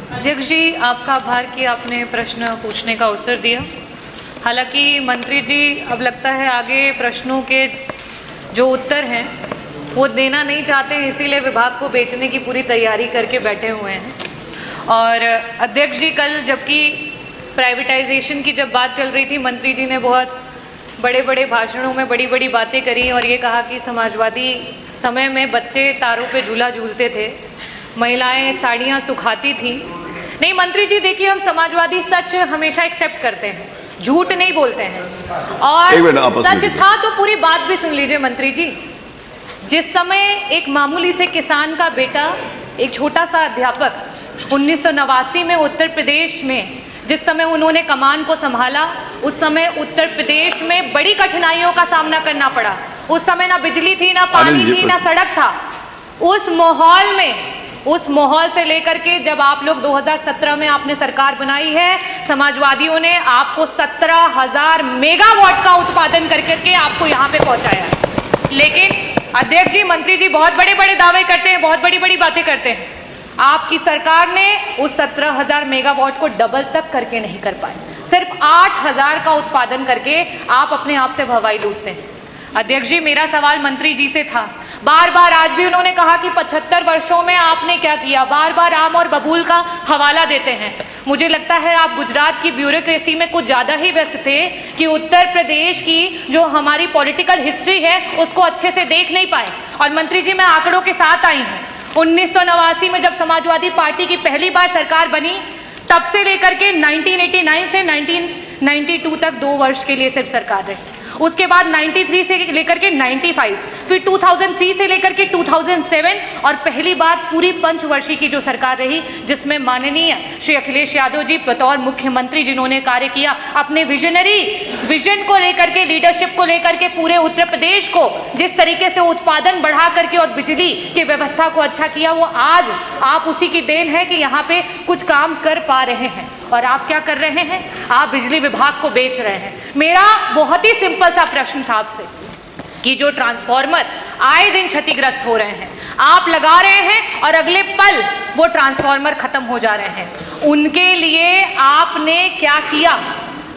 अध्यक्ष जी, आपका आभार कि आपने प्रश्न पूछने का अवसर दिया। हालांकि मंत्री जी अब लगता है आगे प्रश्नों के जो उत्तर हैं वो देना नहीं चाहते हैं, इसीलिए विभाग को बेचने की पूरी तैयारी करके बैठे हुए हैं। और अध्यक्ष जी, कल जबकि प्राइवेटाइजेशन की जब बात चल रही थी, मंत्री जी ने बहुत बड़े बड़े भाषणों में बड़ी बड़ी बातें करी और ये कहा कि समाजवादी समय में बच्चे तारों पे झूला झूलते थे, महिलाएं साड़ियाँ सुखाती थी। नहीं मंत्री जी, देखिए, हम समाजवादी सच हमेशा एक्सेप्ट करते हैं, झूठ नहीं बोलते हैं। और सच था तो पूरी बात भी सुन लीजिए मंत्री जी। जिस समय एक मामूली से किसान का बेटा, एक छोटा सा अध्यापक, 1989 में उत्तर प्रदेश में जिस समय उन्होंने कमान को संभाला, उस समय उत्तर प्रदेश में बड़ी कठिनाइयों का सामना करना पड़ा। उस समय ना बिजली थी, ना पानी थी, ना सड़क था। उस माहौल से लेकर के जब आप लोग 2017 में आपने सरकार बनाई है, समाजवादियों ने आपको 17,000 मेगावाट का उत्पादन करके आपको यहाँ पे पहुंचाया है। लेकिन अध्यक्ष जी, मंत्री जी बहुत बड़े बड़े दावे करते हैं, बहुत बड़ी बड़ी बातें करते हैं। आपकी सरकार ने उस 17,000 मेगावाट को डबल तक करके नहीं कर पाए, सिर्फ 8,000 का उत्पादन करके आप अपने आप से भवाई लूटते हैं। अध्यक्ष जी, मेरा सवाल मंत्री जी से था, बार बार आज भी उन्होंने कहा कि 75 वर्षों में आपने क्या किया, बार बार आम और बबूल का हवाला देते हैं। मुझे लगता है आप गुजरात की ब्यूरोक्रेसी में कुछ ज़्यादा ही व्यस्त थे कि उत्तर प्रदेश की जो हमारी पॉलिटिकल हिस्ट्री है उसको अच्छे से देख नहीं पाए। और मंत्री जी, मैं आंकड़ों के साथ आई हूँ। 1989 में जब समाजवादी पार्टी की पहली बार सरकार बनी, तब से लेकर के 1989 से 1992 तक 2 वर्ष के लिए सिर्फ सरकार रही। उसके बाद 93 से लेकर के 95, फिर 2003 से लेकर के 2007 और पहली बार पूरी पंचवर्षीय की जो सरकार रही, जिसमें माननीय श्री अखिलेश यादव जी बतौर मुख्यमंत्री जिन्होंने कार्य किया, अपने विजन को लेकर के, लीडरशिप को लेकर के पूरे उत्तर प्रदेश को जिस तरीके से उत्पादन बढ़ा करके और बिजली की व्यवस्था को अच्छा किया, वो आज आप उसी की देन है कि यहाँ पे कुछ काम कर पा रहे हैं। और आप क्या कर रहे हैं? आप बिजली विभाग को बेच रहे हैं। मेरा बहुत ही सिंपल सा प्रश्न था आपसे कि जो ट्रांसफार्मर आए दिन क्षतिग्रस्त हो रहे हैं, आप लगा रहे हैं और अगले पल वो ट्रांसफार्मर खत्म हो जा रहे हैं, उनके लिए आपने क्या किया?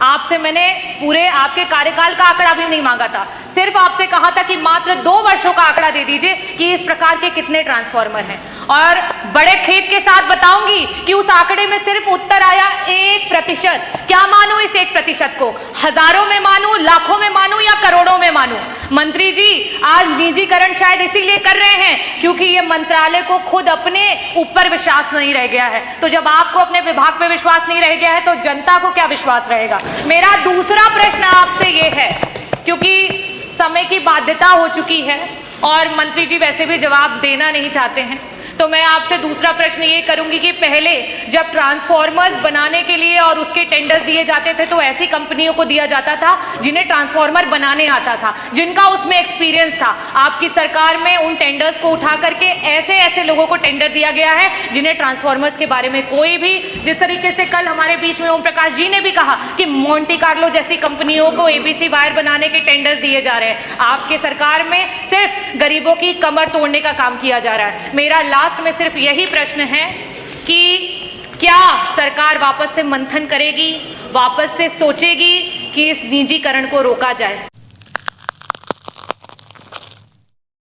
आपसे मैंने पूरे आपके कार्यकाल का आंकड़ा भी नहीं मांगा था, सिर्फ आपसे कहा था कि मात्र 2 वर्षों का आंकड़ा दे दीजिए कि इस प्रकार के कितने ट्रांसफार्मर हैं। और बड़े खेद के साथ बताऊंगी कि उस आंकड़े में सिर्फ उत्तर आया 1%। क्या मानूं इस 1% को? हजारों में मानूं, लाखों में मानूं या करोड़ों में मानूं? मंत्री जी, आज निजीकरण शायद इसीलिए कर रहे हैं क्योंकि ये मंत्रालय को खुद अपने ऊपर विश्वास नहीं रह गया है। तो जब आपको अपने विभाग पे विश्वास नहीं रह गया है तो जनता को क्या विश्वास रहेगा? मेरा दूसरा प्रश्न आपसे ये है, क्योंकि समय की बाध्यता हो चुकी है और मंत्री जी वैसे भी जवाब देना नहीं चाहते हैं, तो मैं आपसे दूसरा प्रश्न ये करूंगी कि पहले जब ट्रांसफार्मर्स बनाने के लिए और उसके टेंडर दिए जाते थे तो ऐसी कंपनियों को दिया जाता था जिन्हें ट्रांसफार्मर बनाने आता था, जिनका उसमें एक्सपीरियंस था। आपकी सरकार में उन टेंडर्स को उठा करके ऐसे ऐसे लोगों को टेंडर दिया गया है जिन्हें ट्रांसफार्मर्स के बारे में कोई भी, जिस तरीके से कल हमारे बीच में ओम प्रकाश जी ने भी कहा कि मोंटी कार्लो जैसी कंपनियों को एबीसी वायर बनाने के टेंडर दिए जा रहे हैं। आपके सरकार में सिर्फ गरीबों की कमर तोड़ने का काम किया जा रहा है। मेरा लास्ट में सिर्फ यही प्रश्न है कि क्या सरकार वापस से मंथन करेगी, वापस से सोचेगी कि इस निजीकरण को रोका जाए?